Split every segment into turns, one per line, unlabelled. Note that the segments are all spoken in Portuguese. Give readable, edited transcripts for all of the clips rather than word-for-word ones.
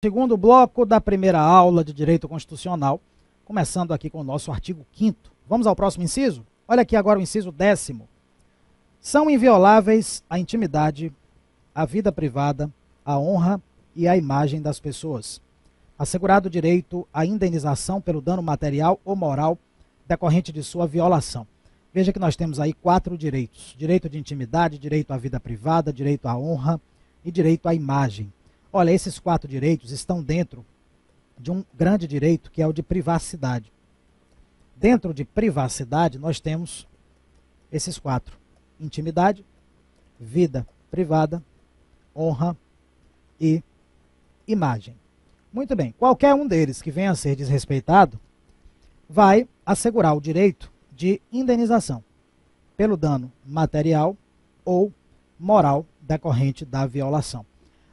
Segundo bloco da primeira aula de Direito Constitucional, começando aqui com o nosso artigo 5º. Vamos ao próximo inciso? Olha aqui agora o inciso 10º. São invioláveis a intimidade, a vida privada, a honra e a imagem das pessoas. Assegurado o direito à indenização pelo dano material ou moral decorrente de sua violação. Veja que nós temos aí 4 direitos. Direito de intimidade, direito à vida privada, direito à honra e direito à imagem. Olha, esses 4 direitos estão dentro de um grande direito que é o de privacidade. Dentro de privacidade nós temos esses 4. Intimidade, vida privada, honra e imagem. Muito bem, qualquer um deles que venha a ser desrespeitado vai assegurar o direito de indenização pelo dano material ou moral decorrente da violação.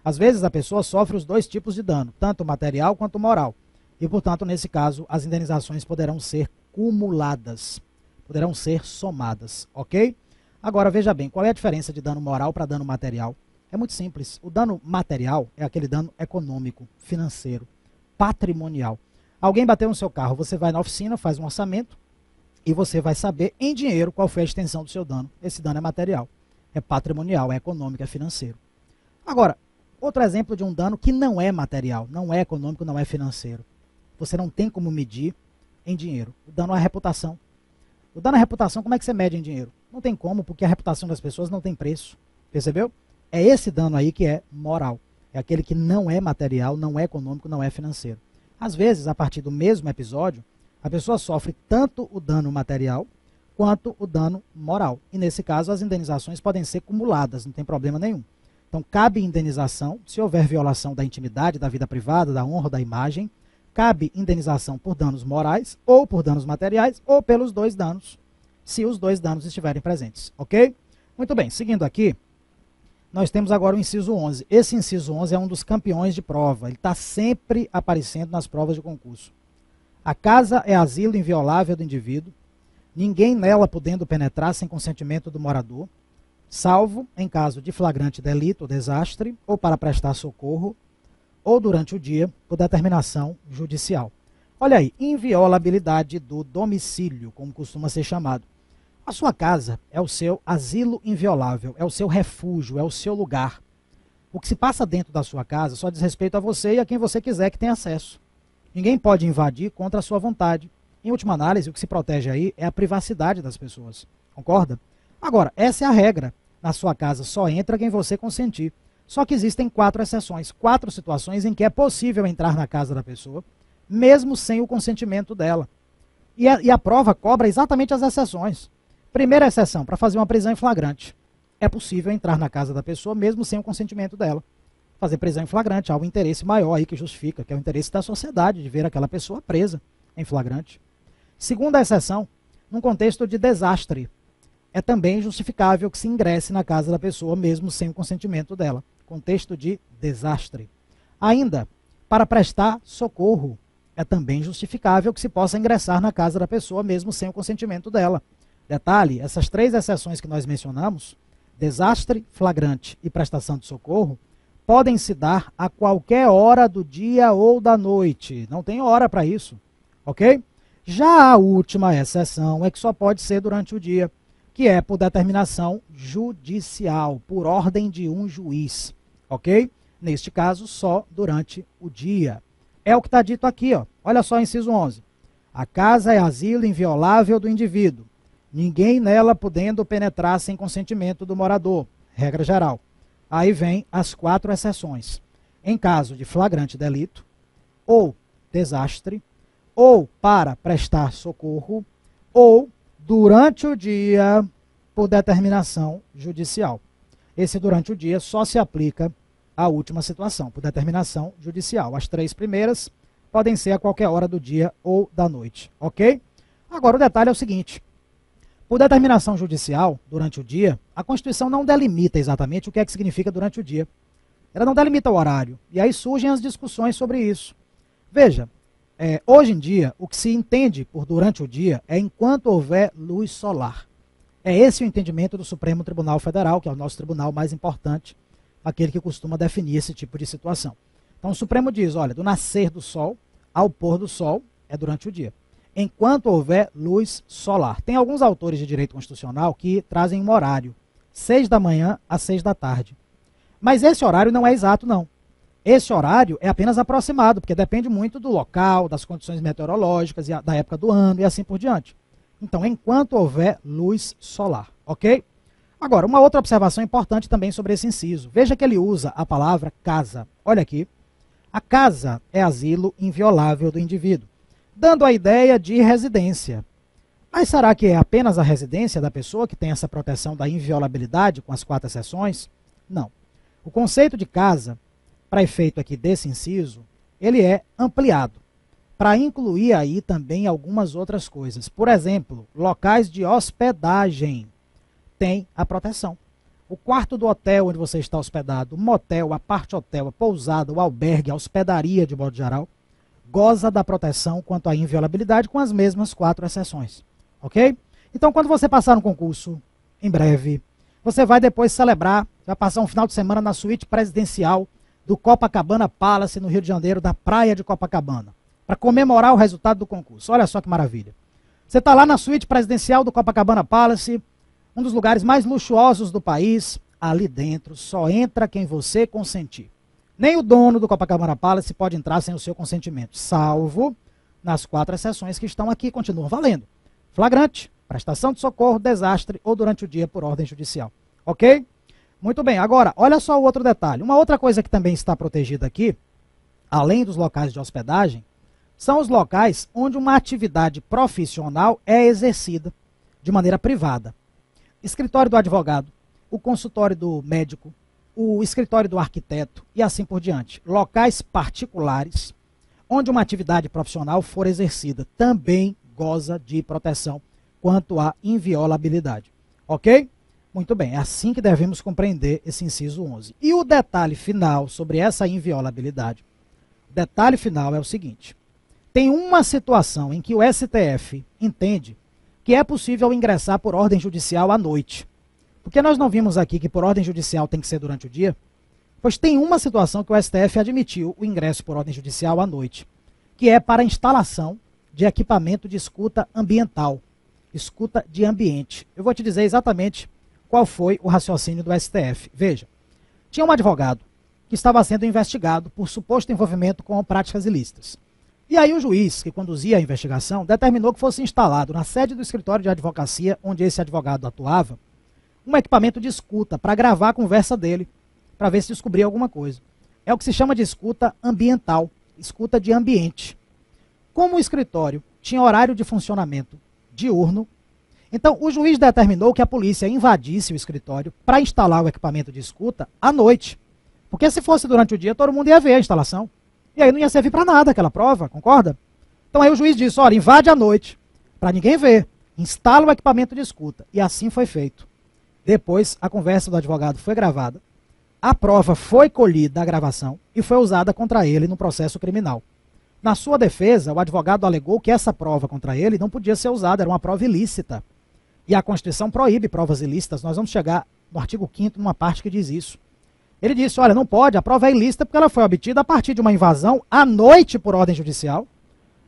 Às vezes a pessoa sofre os 2 tipos de dano, tanto material quanto moral. E, portanto, nesse caso, as indenizações poderão ser cumuladas, poderão ser somadas, ok? Agora, veja bem, qual é a diferença de dano moral para dano material? É muito simples. O dano material é aquele dano econômico, financeiro, patrimonial. Alguém bateu no seu carro, você vai na oficina, faz um orçamento e você vai saber em dinheiro qual foi a extensão do seu dano. Esse dano é material, é patrimonial, é econômico, é financeiro. Agora, outro exemplo de um dano que não é material, não é econômico, não é financeiro. Você não tem como medir em dinheiro. O dano à reputação. O dano à reputação, como é que você mede em dinheiro? Não tem como, porque a reputação das pessoas não tem preço. Percebeu? É esse dano aí que é moral. É aquele que não é material, não é econômico, não é financeiro. Às vezes, a partir do mesmo episódio, a pessoa sofre tanto o dano material quanto o dano moral. E nesse caso, as indenizações podem ser cumuladas, não tem problema nenhum. Então, cabe indenização se houver violação da intimidade, da vida privada, da honra, da imagem. Cabe indenização por danos morais, ou por danos materiais, ou pelos 2 danos, se os 2 danos estiverem presentes, ok? Muito bem, seguindo aqui, nós temos agora o inciso 11. Esse inciso 11 é um dos campeões de prova, ele está sempre aparecendo nas provas de concurso. A casa é asilo inviolável do indivíduo, ninguém nela podendo penetrar sem consentimento do morador, salvo em caso de flagrante delito ou desastre, ou para prestar socorro, ou durante o dia, por determinação judicial. Olha aí, inviolabilidade do domicílio, como costuma ser chamado. A sua casa é o seu asilo inviolável, é o seu refúgio, é o seu lugar. O que se passa dentro da sua casa só diz respeito a você e a quem você quiser que tenha acesso. Ninguém pode invadir contra a sua vontade. Em última análise, o que se protege aí é a privacidade das pessoas. Concorda? Agora, essa é a regra. Na sua casa só entra quem você consentir. Só que existem 4 exceções, 4 situações em que é possível entrar na casa da pessoa, mesmo sem o consentimento dela. E a prova cobra exatamente as exceções. Primeira exceção, para fazer uma prisão em flagrante. É possível entrar na casa da pessoa mesmo sem o consentimento dela. Fazer prisão em flagrante, há um interesse maior aí que justifica, que é o interesse da sociedade de ver aquela pessoa presa em flagrante. Segunda exceção, num contexto de desastre. É também justificável que se ingresse na casa da pessoa mesmo sem o consentimento dela. Contexto de desastre. Ainda, para prestar socorro, é também justificável que se possa ingressar na casa da pessoa mesmo sem o consentimento dela. Detalhe, essas 3 exceções que nós mencionamos, desastre, flagrante e prestação de socorro, podem se dar a qualquer hora do dia ou da noite. Não tem hora para isso, ok? Já a última exceção é que só pode ser durante o dia, que é por determinação judicial, por ordem de um juiz, ok? Neste caso, só durante o dia. É o que está dito aqui, ó. Olha só, inciso 11. A casa é asilo inviolável do indivíduo, ninguém nela podendo penetrar sem consentimento do morador, regra geral. Aí vem as 4 exceções. Em caso de flagrante delito, ou desastre, ou para prestar socorro, ou durante o dia, por determinação judicial. Esse durante o dia só se aplica à última situação, por determinação judicial. As 3 primeiras podem ser a qualquer hora do dia ou da noite, ok? Agora o detalhe é o seguinte, por determinação judicial, durante o dia, a Constituição não delimita exatamente o que é que significa durante o dia. Ela não delimita o horário, e aí surgem as discussões sobre isso. Veja, hoje em dia, o que se entende por durante o dia é enquanto houver luz solar. É esse o entendimento do Supremo Tribunal Federal, que é o nosso tribunal mais importante, aquele que costuma definir esse tipo de situação. Então o Supremo diz, olha, do nascer do sol ao pôr do sol é durante o dia, enquanto houver luz solar. Tem alguns autores de direito constitucional que trazem um horário, 6 da manhã às 6 da tarde. Mas esse horário não é exato, não. Esse horário é apenas aproximado, porque depende muito do local, das condições meteorológicas, da época do ano e assim por diante. Então, enquanto houver luz solar, ok? Agora, uma outra observação importante também sobre esse inciso. Veja que ele usa a palavra casa. Olha aqui. A casa é asilo inviolável do indivíduo, dando a ideia de residência. Mas será que é apenas a residência da pessoa que tem essa proteção da inviolabilidade com as 4 exceções? Não. O conceito de casa, para efeito aqui desse inciso, ele é ampliado para incluir aí também algumas outras coisas. Por exemplo, locais de hospedagem têm a proteção. O quarto do hotel onde você está hospedado, o motel, a parte hotel, a pousada, o albergue, a hospedaria de modo geral, goza da proteção quanto à inviolabilidade com as mesmas 4 exceções. Ok? Então, quando você passar no concurso, em breve, você vai depois celebrar, vai passar um final de semana na suíte presidencial do Copacabana Palace, no Rio de Janeiro, da praia de Copacabana, para comemorar o resultado do concurso. Olha só que maravilha. Você está lá na suíte presidencial do Copacabana Palace, um dos lugares mais luxuosos do país. Ali dentro só entra quem você consentir. Nem o dono do Copacabana Palace pode entrar sem o seu consentimento, salvo nas 4 exceções que estão aqui, continuam valendo. Flagrante, prestação de socorro, desastre ou durante o dia por ordem judicial. Ok? Muito bem, agora, olha só o outro detalhe. Uma outra coisa que também está protegida aqui, além dos locais de hospedagem, são os locais onde uma atividade profissional é exercida de maneira privada. Escritório do advogado, o consultório do médico, o escritório do arquiteto e assim por diante. Locais particulares onde uma atividade profissional for exercida também goza de proteção quanto à inviolabilidade. Ok? Muito bem, é assim que devemos compreender esse inciso 11. E o detalhe final sobre essa inviolabilidade, o detalhe final é o seguinte: tem uma situação em que o STF entende que é possível ingressar por ordem judicial à noite. Porque nós não vimos aqui que por ordem judicial tem que ser durante o dia? Pois tem uma situação que o STF admitiu o ingresso por ordem judicial à noite, que é para a instalação de equipamento de escuta ambiental, escuta de ambiente. Eu vou te dizer exatamente qual foi o raciocínio do STF. Veja, tinha um advogado que estava sendo investigado por suposto envolvimento com práticas ilícitas. E aí o juiz que conduzia a investigação determinou que fosse instalado na sede do escritório de advocacia onde esse advogado atuava, um equipamento de escuta para gravar a conversa dele, para ver se descobria alguma coisa. É o que se chama de escuta ambiental, escuta de ambiente. Como o escritório tinha horário de funcionamento diurno, então o juiz determinou que a polícia invadisse o escritório para instalar o equipamento de escuta à noite. Porque se fosse durante o dia, todo mundo ia ver a instalação. E aí não ia servir para nada aquela prova, concorda? Então aí o juiz disse, olha, invade à noite, para ninguém ver, instala o equipamento de escuta. E assim foi feito. Depois, a conversa do advogado foi gravada, a prova foi colhida da gravação e foi usada contra ele no processo criminal. Na sua defesa, o advogado alegou que essa prova contra ele não podia ser usada, era uma prova ilícita. E a Constituição proíbe provas ilícitas, nós vamos chegar no artigo 5º numa parte que diz isso. Ele disse, olha, não pode, a prova é ilícita porque ela foi obtida a partir de uma invasão à noite por ordem judicial,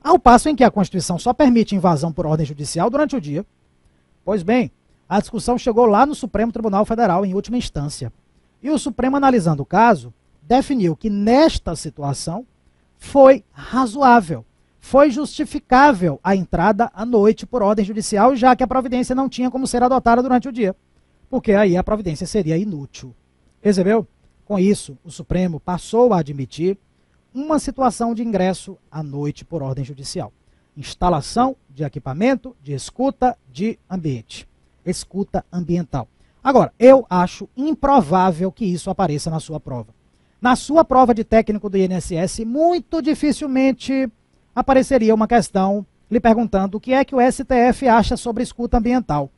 ao passo em que a Constituição só permite invasão por ordem judicial durante o dia. Pois bem, a discussão chegou lá no Supremo Tribunal Federal, em última instância. E o Supremo, analisando o caso, definiu que nesta situação foi razoável, foi justificável a entrada à noite por ordem judicial, já que a providência não tinha como ser adotada durante o dia, porque aí a providência seria inútil. Percebeu? Com isso, o Supremo passou a admitir uma situação de ingresso à noite por ordem judicial. Instalação de equipamento de escuta de ambiente. Escuta ambiental. Agora, eu acho improvável que isso apareça na sua prova. Na sua prova de técnico do INSS, muito dificilmente apareceria uma questão lhe perguntando o que é que o STF acha sobre escuta ambiental.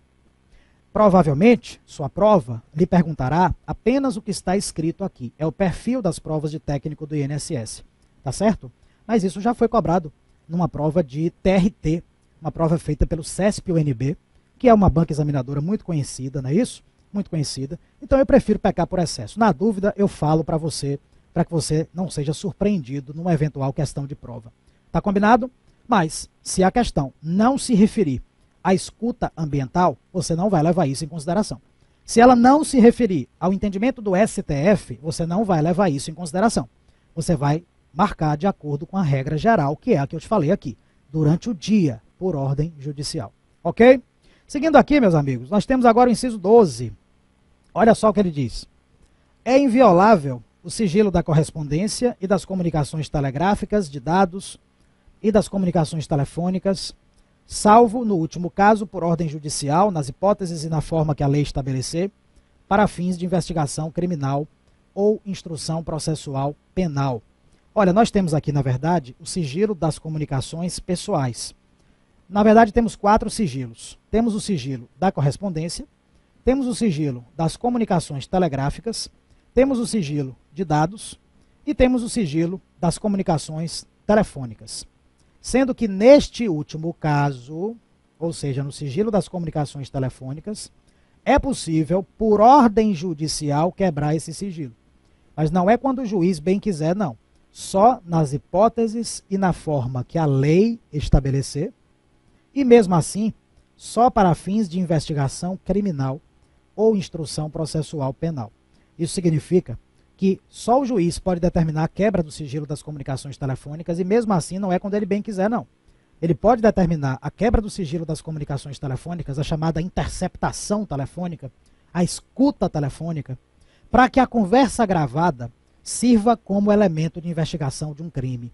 Provavelmente, sua prova lhe perguntará apenas o que está escrito aqui. É o perfil das provas de técnico do INSS. Tá certo? Mas isso já foi cobrado numa prova de TRT, uma prova feita pelo CESP-UNB, que é uma banca examinadora muito conhecida, não é isso? Muito conhecida. Então eu prefiro pecar por excesso. Na dúvida, eu falo para você para que você não seja surpreendido numa eventual questão de prova. Tá combinado? Mas, se a questão não se referir à escuta ambiental, você não vai levar isso em consideração. Se ela não se referir ao entendimento do STF, você não vai levar isso em consideração. Você vai marcar de acordo com a regra geral, que é a que eu te falei aqui, durante o dia, por ordem judicial. Ok? Seguindo aqui, meus amigos, nós temos agora o inciso 12. Olha só o que ele diz. É inviolável o sigilo da correspondência e das comunicações telegráficas, de dados e das comunicações telefônicas, salvo, no último caso, por ordem judicial, nas hipóteses e na forma que a lei estabelecer, para fins de investigação criminal ou instrução processual penal. Olha, nós temos aqui, na verdade, o sigilo das comunicações pessoais. Na verdade, temos 4 sigilos. Temos o sigilo da correspondência, temos o sigilo das comunicações telegráficas, temos o sigilo de dados e temos o sigilo das comunicações telefônicas. Sendo que neste último caso, ou seja, no sigilo das comunicações telefônicas, é possível, por ordem judicial, quebrar esse sigilo. Mas não é quando o juiz bem quiser, não. Só nas hipóteses e na forma que a lei estabelecer, e mesmo assim, só para fins de investigação criminal ou instrução processual penal. Isso significa que só o juiz pode determinar a quebra do sigilo das comunicações telefônicas e mesmo assim não é quando ele bem quiser, não. Ele pode determinar a quebra do sigilo das comunicações telefônicas, a chamada interceptação telefônica, a escuta telefônica, para que a conversa gravada sirva como elemento de investigação de um crime,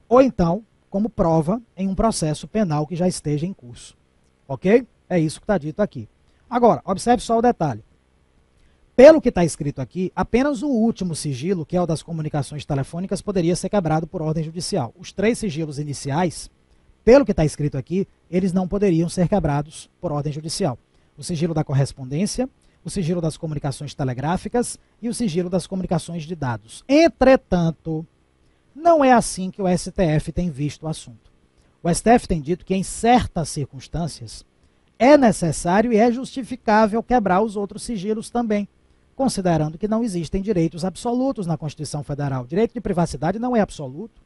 ou então como prova em um processo penal que já esteja em curso. Ok? É isso que está dito aqui. Agora, observe só o detalhe. Pelo que está escrito aqui, apenas o último sigilo, que é o das comunicações telefônicas, poderia ser quebrado por ordem judicial. Os 3 sigilos iniciais, pelo que está escrito aqui, eles não poderiam ser quebrados por ordem judicial. O sigilo da correspondência, o sigilo das comunicações telegráficas e o sigilo das comunicações de dados. Entretanto, não é assim que o STF tem visto o assunto. O STF tem dito que em certas circunstâncias é necessário e é justificável quebrar os outros sigilos também, considerando que não existem direitos absolutos na Constituição Federal. O direito de privacidade não é absoluto.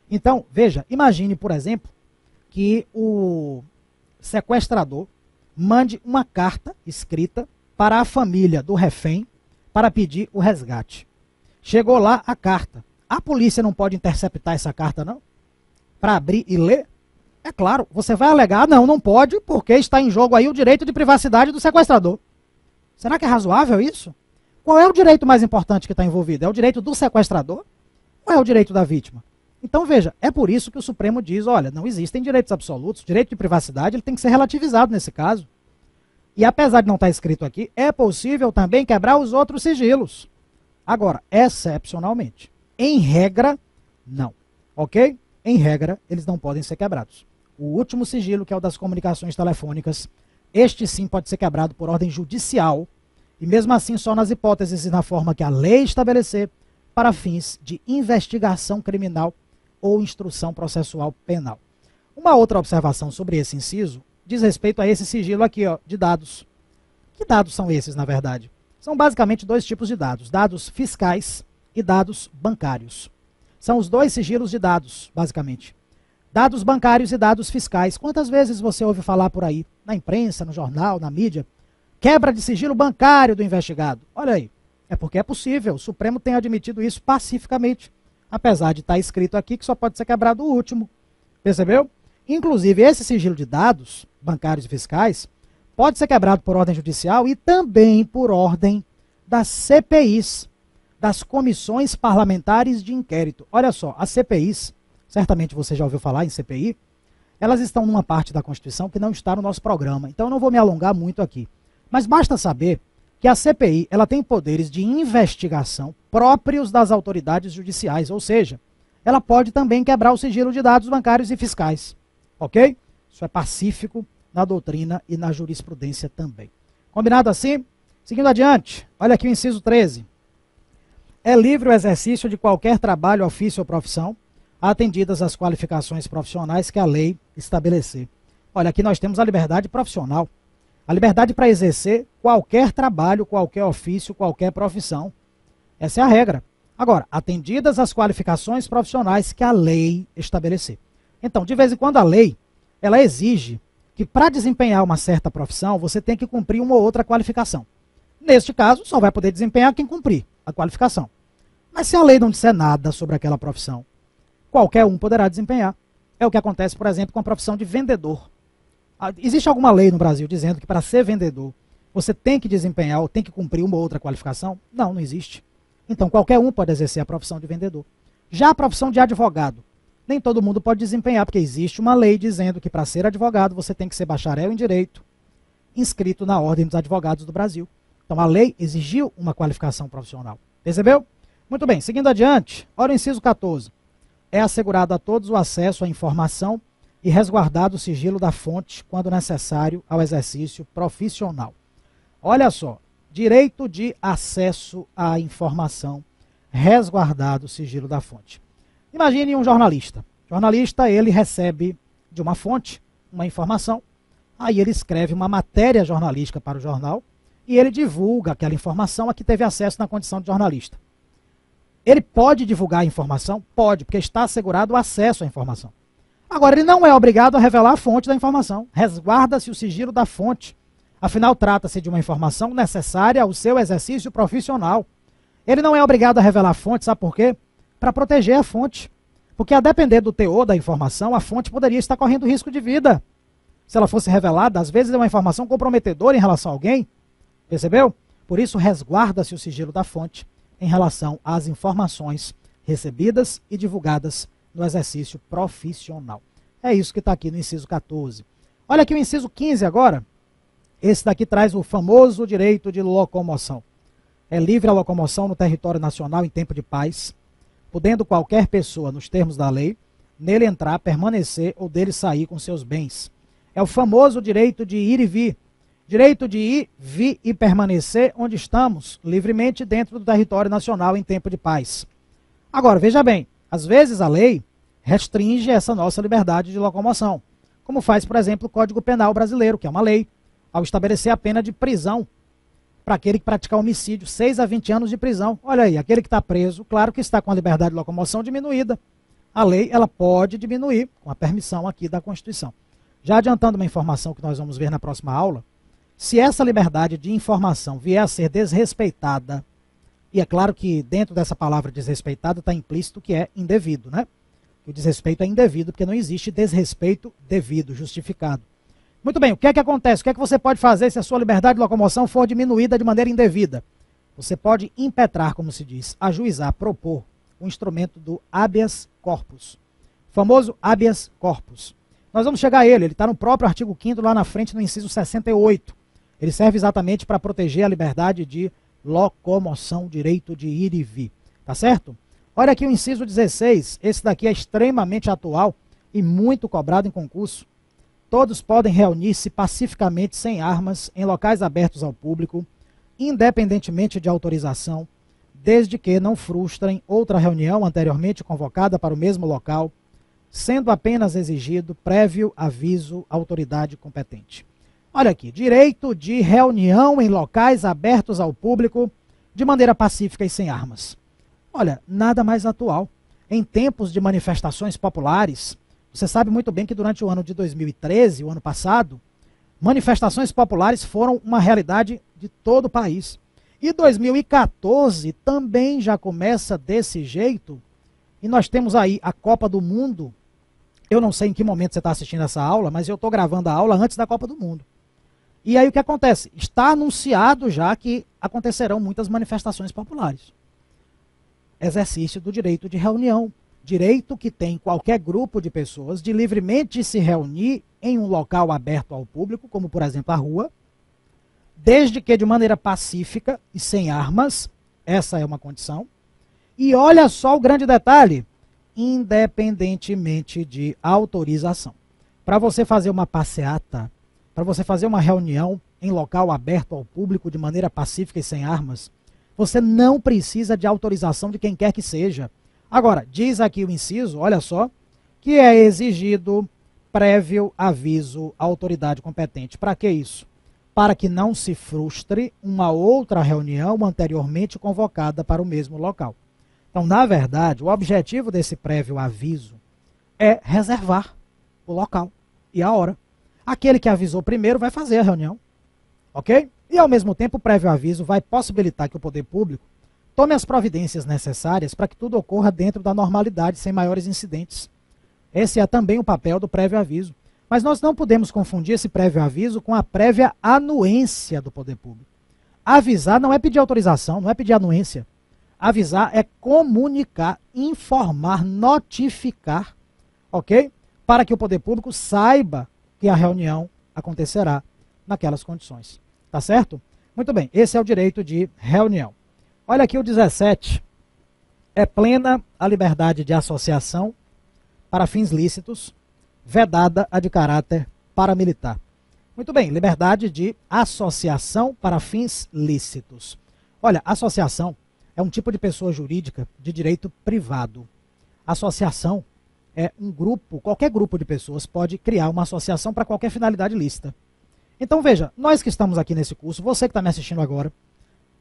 Então, veja, imagine, por exemplo, que o sequestrador mande uma carta escrita para a família do refém para pedir o resgate. Chegou lá a carta. A polícia não pode interceptar essa carta, não? Para abrir e ler? É claro, você vai alegar, não pode, porque está em jogo aí o direito de privacidade do sequestrador. Será que é razoável isso? Qual é o direito mais importante que está envolvido? É o direito do sequestrador ou é o direito da vítima? Então veja, é por isso que o Supremo diz, olha, não existem direitos absolutos, o direito de privacidade ele tem que ser relativizado nesse caso. E apesar de não estar escrito aqui, é possível também quebrar os outros sigilos. Agora, excepcionalmente. Em regra, não. Ok? Em regra, eles não podem ser quebrados. O último sigilo, que é o das comunicações telefônicas, este sim pode ser quebrado por ordem judicial, e mesmo assim só nas hipóteses e na forma que a lei estabelecer, para fins de investigação criminal ou instrução processual penal. Uma outra observação sobre esse inciso diz respeito a esse sigilo aqui, ó, de dados. Que dados são esses, na verdade? São basicamente 2 tipos de dados, dados fiscais e dados bancários. São os 2 sigilos de dados, basicamente. Dados bancários e dados fiscais. Quantas vezes você ouve falar por aí, na imprensa, no jornal, na mídia, quebra de sigilo bancário do investigado? Olha aí, é porque é possível, o Supremo tem admitido isso pacificamente, apesar de estar escrito aqui que só pode ser quebrado o último. Percebeu? Inclusive, esse sigilo de dados bancários e fiscais pode ser quebrado por ordem judicial e também por ordem das CPIs, das comissões parlamentares de inquérito. Olha só, as CPIs, certamente você já ouviu falar em CPI, elas estão numa parte da Constituição que não está no nosso programa, então eu não vou me alongar muito aqui. Mas basta saber que a CPI ela tem poderes de investigação próprios das autoridades judiciais, ou seja, ela pode também quebrar o sigilo de dados bancários e fiscais. Ok? Isso é pacífico na doutrina e na jurisprudência também. Combinado assim? Seguindo adiante, olha aqui o inciso 13. É livre o exercício de qualquer trabalho, ofício ou profissão, atendidas as qualificações profissionais que a lei estabelecer. Olha, aqui nós temos a liberdade profissional. A liberdade para exercer qualquer trabalho, qualquer ofício, qualquer profissão. Essa é a regra. Agora, atendidas as qualificações profissionais que a lei estabelecer. Então, de vez em quando a lei, ela exige que para desempenhar uma certa profissão, você tem que cumprir uma ou outra qualificação. Neste caso, só vai poder desempenhar quem cumprir a qualificação. Mas se a lei não disser nada sobre aquela profissão, qualquer um poderá desempenhar. É o que acontece, por exemplo, com a profissão de vendedor. Existe alguma lei no Brasil dizendo que para ser vendedor, você tem que desempenhar ou tem que cumprir uma ou outra qualificação? Não, não existe. Então, qualquer um pode exercer a profissão de vendedor. Já a profissão de advogado, nem todo mundo pode desempenhar, porque existe uma lei dizendo que para ser advogado você tem que ser bacharel em direito, inscrito na Ordem dos Advogados do Brasil. Então, a lei exigiu uma qualificação profissional. Percebeu? Muito bem, seguindo adiante, olha o inciso 14. É assegurado a todos o acesso à informação e resguardado o sigilo da fonte quando necessário ao exercício profissional. Olha só. Direito de acesso à informação, resguardado o sigilo da fonte. Imagine um jornalista. O jornalista, ele recebe de uma fonte uma informação, aí ele escreve uma matéria jornalística para o jornal e ele divulga aquela informação a que teve acesso na condição de jornalista. Ele pode divulgar a informação? Pode, porque está assegurado o acesso à informação. Agora, ele não é obrigado a revelar a fonte da informação. Resguarda-se o sigilo da fonte. Afinal, trata-se de uma informação necessária ao seu exercício profissional. Ele não é obrigado a revelar a fonte, sabe por quê? Para proteger a fonte. Porque a depender do teor da informação, a fonte poderia estar correndo risco de vida. Se ela fosse revelada, às vezes é uma informação comprometedora em relação a alguém. Percebeu? Por isso, resguarda-se o sigilo da fonte em relação às informações recebidas e divulgadas no exercício profissional. É isso que está aqui no inciso 14. Olha aqui o inciso 15 agora. Esse daqui traz o famoso direito de locomoção. É livre a locomoção no território nacional em tempo de paz, podendo qualquer pessoa, nos termos da lei, nele entrar, permanecer ou dele sair com seus bens. É o famoso direito de ir e vir. Direito de ir, vir e permanecer onde estamos, livremente dentro do território nacional em tempo de paz. Agora, veja bem, às vezes a lei restringe essa nossa liberdade de locomoção, como faz, por exemplo, o Código Penal brasileiro, que é uma lei, ao estabelecer a pena de prisão para aquele que praticar homicídio, 6 a 20 anos de prisão. Olha aí, aquele que está preso, claro que está com a liberdade de locomoção diminuída. A lei, ela pode diminuir, com a permissão aqui da Constituição. Já adiantando uma informação que nós vamos ver na próxima aula, se essa liberdade de informação vier a ser desrespeitada, e é claro que dentro dessa palavra desrespeitada está implícito que é indevido, né? O desrespeito é indevido, porque não existe desrespeito devido, justificado. Muito bem, o que é que acontece? O que é que você pode fazer se a sua liberdade de locomoção for diminuída de maneira indevida? Você pode impetrar, como se diz, ajuizar, propor o instrumento do habeas corpus. O famoso habeas corpus. Nós vamos chegar a ele está no próprio artigo 5º lá na frente, no inciso 68. Ele serve exatamente para proteger a liberdade de locomoção, direito de ir e vir. Tá certo? Olha aqui o inciso 16, esse daqui é extremamente atual e muito cobrado em concurso. Todos podem reunir-se pacificamente sem armas em locais abertos ao público, independentemente de autorização, desde que não frustrem outra reunião anteriormente convocada para o mesmo local, sendo apenas exigido prévio aviso à autoridade competente. Olha aqui, direito de reunião em locais abertos ao público de maneira pacífica e sem armas. Olha, nada mais atual. Em tempos de manifestações populares, você sabe muito bem que durante o ano de 2013, o ano passado, manifestações populares foram uma realidade de todo o país. E 2014 também já começa desse jeito. E nós temos aí a Copa do Mundo. Eu não sei em que momento você está assistindo essa aula, mas eu estou gravando a aula antes da Copa do Mundo. E aí o que acontece? Está anunciado já que acontecerão muitas manifestações populares. Exercício do direito de reunião. Direito que tem qualquer grupo de pessoas de livremente se reunir em um local aberto ao público, como por exemplo a rua, desde que de maneira pacífica e sem armas, essa é uma condição. E olha só o grande detalhe, independentemente de autorização. Para você fazer uma passeata, para você fazer uma reunião em local aberto ao público de maneira pacífica e sem armas, você não precisa de autorização de quem quer que seja. Agora, diz aqui o inciso, olha só, que é exigido prévio aviso à autoridade competente. Para que isso? Para que não se frustre uma outra reunião anteriormente convocada para o mesmo local. Então, na verdade, o objetivo desse prévio aviso é reservar o local e a hora. Aquele que avisou primeiro vai fazer a reunião, ok? E, ao mesmo tempo, o prévio aviso vai possibilitar que o poder público tome as providências necessárias para que tudo ocorra dentro da normalidade, sem maiores incidentes. Esse é também o papel do prévio aviso. Mas nós não podemos confundir esse prévio aviso com a prévia anuência do poder público. Avisar não é pedir autorização, não é pedir anuência. Avisar é comunicar, informar, notificar, ok? Para que o poder público saiba que a reunião acontecerá naquelas condições. Tá certo? Muito bem, esse é o direito de reunião. Olha aqui o 17. É plena a liberdade de associação para fins lícitos, vedada a de caráter paramilitar. Muito bem, liberdade de associação para fins lícitos. Olha, associação é um tipo de pessoa jurídica de direito privado. Associação é um grupo, qualquer grupo de pessoas pode criar uma associação para qualquer finalidade lícita. Então veja, nós que estamos aqui nesse curso, você que está me assistindo agora,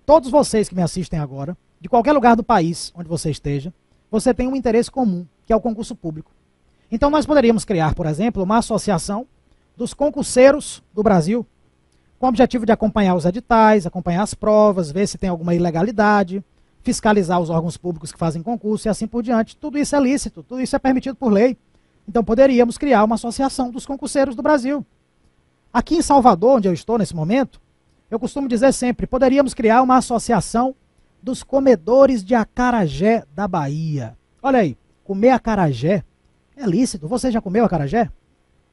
todos vocês que me assistem agora, de qualquer lugar do país onde você esteja, você tem um interesse comum, que é o concurso público. Então nós poderíamos criar, por exemplo, uma associação dos concurseiros do Brasil, com o objetivo de acompanhar os editais, acompanhar as provas, ver se tem alguma ilegalidade, fiscalizar os órgãos públicos que fazem concurso e assim por diante. Tudo isso é lícito, tudo isso é permitido por lei. Então poderíamos criar uma associação dos concurseiros do Brasil. Aqui em Salvador, onde eu estou nesse momento, eu costumo dizer sempre, poderíamos criar uma associação dos comedores de acarajé da Bahia. Olha aí, comer acarajé é lícito. Você já comeu acarajé?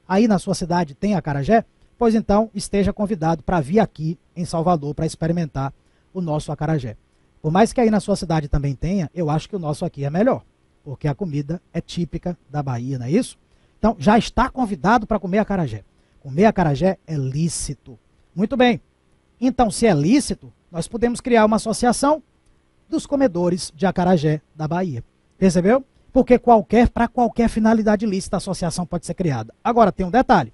Aí na sua cidade tem acarajé? Pois então, esteja convidado para vir aqui em Salvador para experimentar o nosso acarajé. Por mais que aí na sua cidade também tenha, eu acho que o nosso aqui é melhor, porque a comida é típica da Bahia, não é isso? Então, já está convidado para comer acarajé. Comer acarajé é lícito. Muito bem. Então, se é lícito, nós podemos criar uma associação dos comedores de acarajé da Bahia. Percebeu? Porque para qualquer finalidade lícita a associação pode ser criada. Agora, tem um detalhe.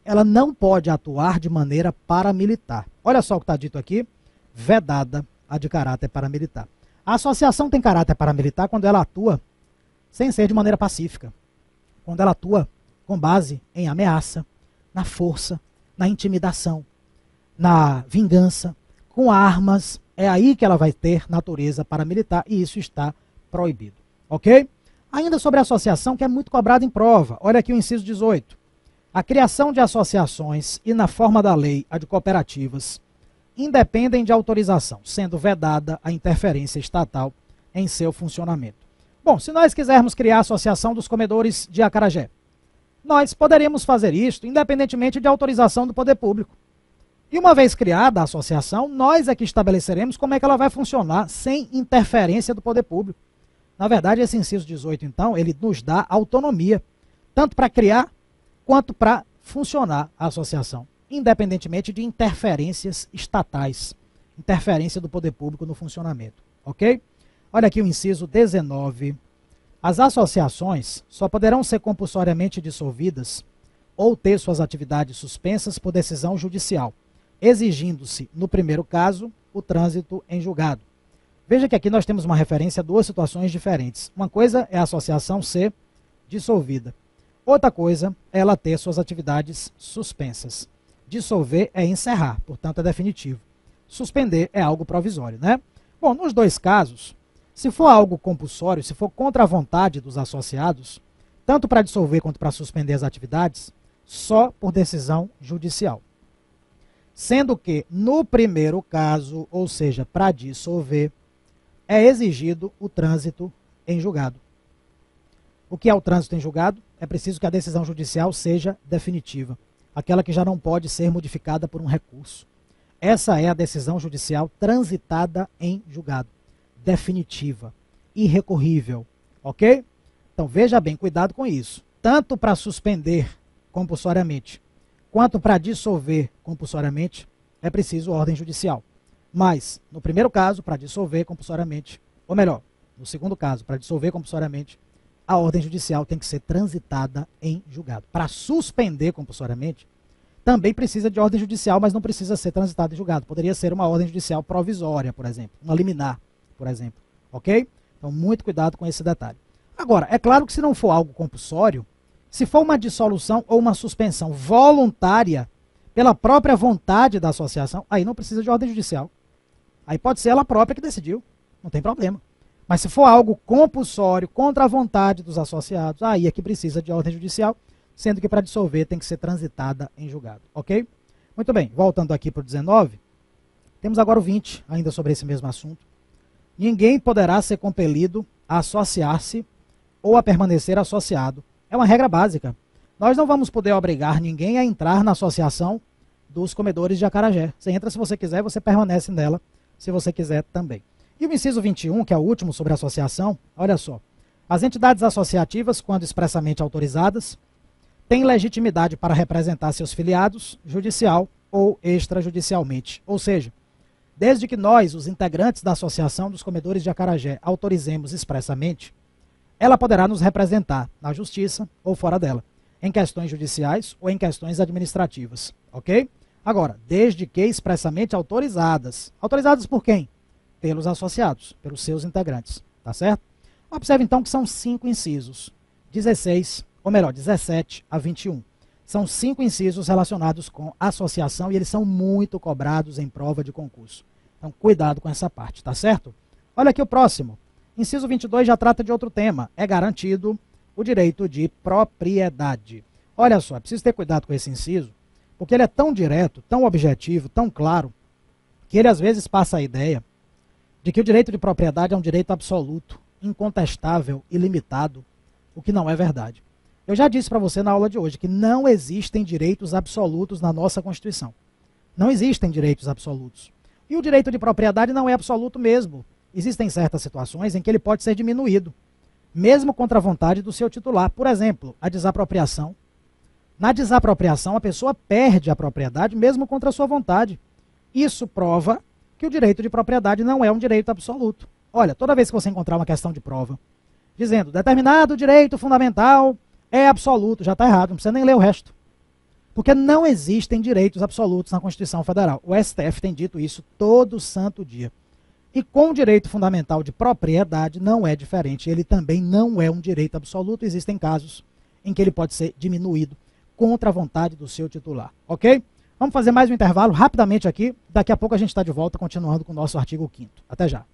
Ela não pode atuar de maneira paramilitar. Olha só o que está dito aqui. Vedada a de caráter paramilitar. A associação tem caráter paramilitar quando ela atua sem ser de maneira pacífica. Quando ela atua com base em ameaça, na força, na intimidação, na vingança, com armas. É aí que ela vai ter natureza paramilitar e isso está proibido. Ok? Ainda sobre a associação, que é muito cobrada em prova. Olha aqui o inciso 18. A criação de associações e, na forma da lei, a de cooperativas, independem de autorização, sendo vedada a interferência estatal em seu funcionamento. Bom, se nós quisermos criar a Associação dos Comedores de Acarajé, nós poderíamos fazer isto independentemente de autorização do poder público. E uma vez criada a associação, nós é que estabeleceremos como é que ela vai funcionar sem interferência do poder público. Na verdade, esse inciso 18, então, ele nos dá autonomia, tanto para criar quanto para funcionar a associação, independentemente de interferências estatais, interferência do poder público no funcionamento, ok? Olha aqui o inciso 19. As associações só poderão ser compulsoriamente dissolvidas ou ter suas atividades suspensas por decisão judicial, exigindo-se, no primeiro caso, o trânsito em julgado. Veja que aqui nós temos uma referência a duas situações diferentes. Uma coisa é a associação ser dissolvida. Outra coisa é ela ter suas atividades suspensas. Dissolver é encerrar, portanto é definitivo. Suspender é algo provisório, né? Bom, nos dois casos, se for algo compulsório, se for contra a vontade dos associados, tanto para dissolver quanto para suspender as atividades, só por decisão judicial. Sendo que, no primeiro caso, ou seja, para dissolver, é exigido o trânsito em julgado. O que é o trânsito em julgado? É preciso que a decisão judicial seja definitiva, aquela que já não pode ser modificada por um recurso. Essa é a decisão judicial transitada em julgado, definitiva, irrecorrível, ok? Então veja bem, cuidado com isso. Tanto para suspender compulsoriamente, quanto para dissolver compulsoriamente, é preciso ordem judicial. Mas, no primeiro caso, para dissolver compulsoriamente, ou melhor, no segundo caso, para dissolver compulsoriamente, a ordem judicial tem que ser transitada em julgado. Para suspender compulsoriamente, também precisa de ordem judicial, mas não precisa ser transitada em julgado. Poderia ser uma ordem judicial provisória, por exemplo, uma liminar, por exemplo. Ok? Então, muito cuidado com esse detalhe. Agora, é claro que se não for algo compulsório, se for uma dissolução ou uma suspensão voluntária, pela própria vontade da associação, aí não precisa de ordem judicial. Aí pode ser ela própria que decidiu, não tem problema. Mas se for algo compulsório, contra a vontade dos associados, aí é que precisa de ordem judicial, sendo que para dissolver tem que ser transitada em julgado, ok? Muito bem, voltando aqui para o 19, temos agora o 20, ainda sobre esse mesmo assunto. Ninguém poderá ser compelido a associar-se ou a permanecer associado. É uma regra básica. Nós não vamos poder obrigar ninguém a entrar na associação dos comedores de acarajé. Você entra se você quiser, você permanece nela se você quiser também. E o inciso 21, que é o último sobre associação, olha só. As entidades associativas, quando expressamente autorizadas, têm legitimidade para representar seus filiados, judicial ou extrajudicialmente. Ou seja, desde que nós, os integrantes da Associação dos Comedores de Acarajé, autorizemos expressamente, ela poderá nos representar na justiça ou fora dela, em questões judiciais ou em questões administrativas, ok? Agora, desde que expressamente autorizadas. Autorizadas por quem? Pelos associados, pelos seus integrantes, tá certo? Observe então que são 5 incisos, 17 a 21. São 5 incisos relacionados com associação e eles são muito cobrados em prova de concurso. Então, cuidado com essa parte, tá certo? Olha aqui o próximo. Inciso 22 já trata de outro tema. É garantido o direito de propriedade. Olha só, é preciso ter cuidado com esse inciso, porque ele é tão direto, tão objetivo, tão claro, que ele às vezes passa a ideia de que o direito de propriedade é um direito absoluto, incontestável, ilimitado, o que não é verdade. Eu já disse para você na aula de hoje que não existem direitos absolutos na nossa Constituição. Não existem direitos absolutos. E o direito de propriedade não é absoluto mesmo. Existem certas situações em que ele pode ser diminuído, mesmo contra a vontade do seu titular. Por exemplo, a desapropriação. Na desapropriação, a pessoa perde a propriedade mesmo contra a sua vontade. Isso prova que o direito de propriedade não é um direito absoluto. Olha, toda vez que você encontrar uma questão de prova, dizendo determinado direito fundamental é absoluto, já está errado, não precisa nem ler o resto. Porque não existem direitos absolutos na Constituição Federal. O STF tem dito isso todo santo dia. E com o direito fundamental de propriedade não é diferente. Ele também não é um direito absoluto. Existem casos em que ele pode ser diminuído contra a vontade do seu titular. Ok? Vamos fazer mais um intervalo rapidamente aqui. Daqui a pouco a gente está de volta continuando com o nosso artigo 5º. Até já.